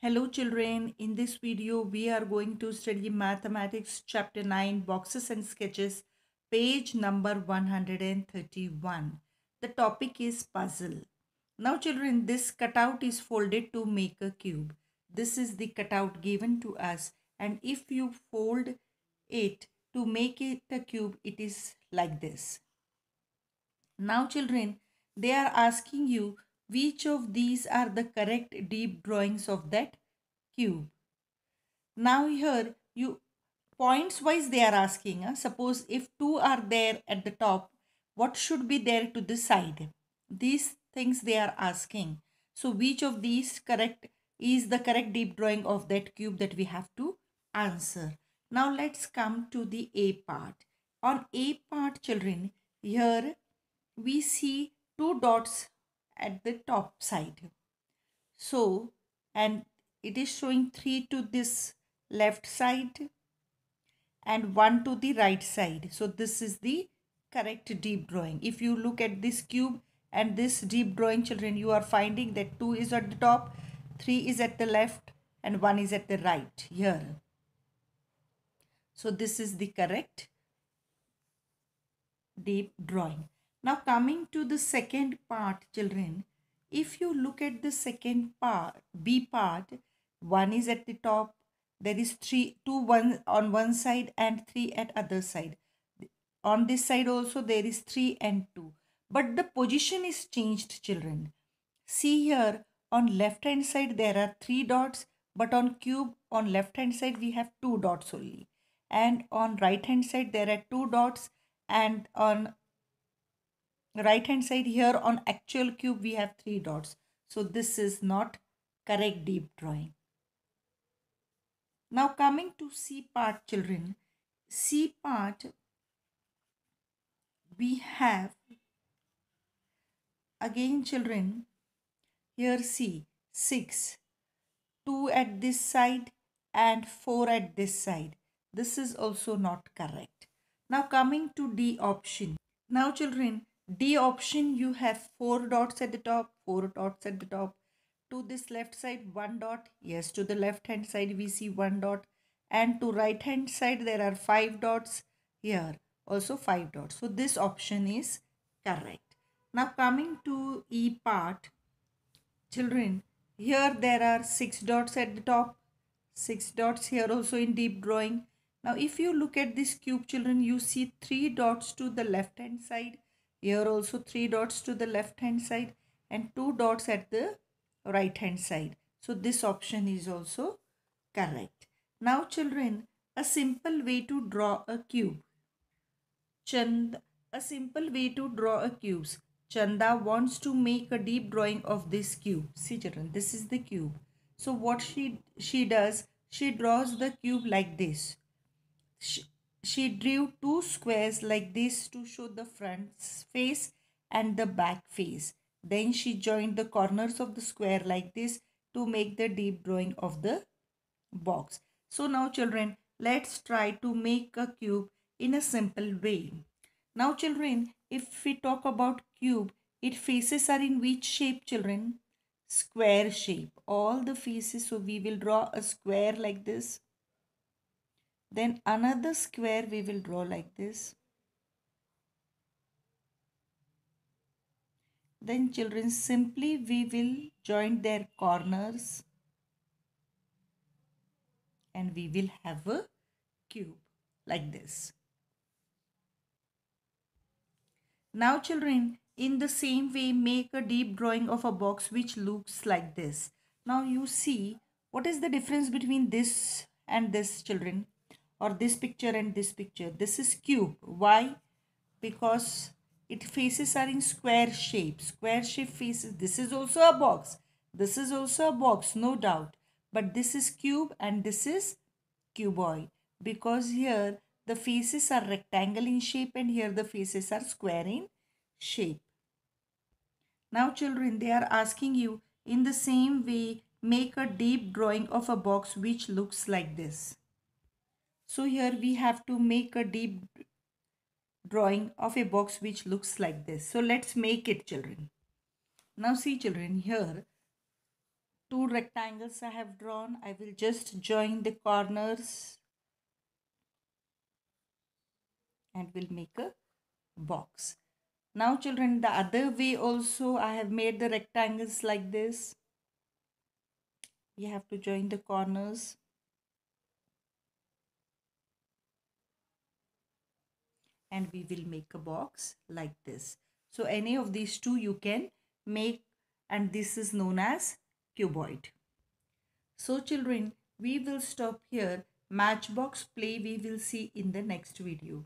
Hello children, in this video we are going to study Mathematics chapter 9 boxes and sketches page number 131. The topic is puzzle. Now children, this cutout is folded to make a cube. This is the cutout given to us, and if you fold it to make it a cube, it is like this. Now children, they are asking you which of these are the correct deep drawings of that cube. Now here you points wise they are asking. Suppose if two are there at the top, what should be there to the side? These things they are asking. So which of these correct is the correct deep drawing of that cube that we have to answer. Now let's come to the A part. On A part children, here we see two dots at the top side. So, and it is showing 3 to this left side and 1 to the right side. So, this is the correct deep drawing. If you look at this cube and this deep drawing children, you are finding that 2 is at the top, 3 is at the left and 1 is at the right here. So, this is the correct deep drawing. Now, coming to the second part children, if you look at the second part, B part, 1 is at the top, there is 1 on one side and 3 at other side. On this side also there is 3 and 2. But the position is changed children. See here, on left hand side there are 3 dots, but on cube on left hand side we have 2 dots only. And on right hand side there are 2 dots, and on right hand side here on actual cube we have 3 dots. So this is not correct deep drawing. Now coming to C part children, C part we have again children, here see 6, 2 at this side and 4 at this side. This is also not correct. Now coming to D option. Now children, D option you have 4 dots at the top, 4 dots at the top. To this left side 1 dot. Yes, to the left hand side we see 1 dot. And to right hand side there are 5 dots. Here also 5 dots. So this option is correct. Now coming to E part. Children, here there are 6 dots at the top. 6 dots here also in deep drawing. Now if you look at this cube children, you see 3 dots to the left hand side. Here also 3 dots to the left hand side and 2 dots at the right hand side. So this option is also correct. Now children, a simple way to draw a cube. A simple way to draw a cube. Chanda wants to make a deep drawing of this cube. See children, this is the cube. So what she does, she draws the cube like this. She drew 2 squares like this to show the front face and the back face. Then she joined the corners of the square like this to make the deep drawing of the box. So now children, let's try to make a cube in a simple way. Now children, if we talk about cube, its faces are in which shape children? Square shape. All the faces, so we will draw a square like this. Then another square we will draw like this. Then children, simply we will join their corners and we will have a cube like this. Now children, in the same way, make a deep drawing of a box which looks like this. Now you see, what is the difference between this and this children? Or this picture and this picture? This is cube. Why? Because its faces are in square shape. Square shape faces. This is also a box. This is also a box, no doubt. But this is cube and this is cuboid. Because here the faces are rectangle in shape and here the faces are square in shape. Now children, they are asking you in the same way, make a deep drawing of a box which looks like this. So here we have to make a deep drawing of a box which looks like this. So let's make it children. Now see children, here Two rectangles I have drawn. I will just join the corners and will make a box. Now children, the other way also I have made the rectangles like this. We have to join the corners and we will make a box like this. So any of these two you can make, and this is known as cuboid. So children, we will stop here. Matchbox play we will see in the next video.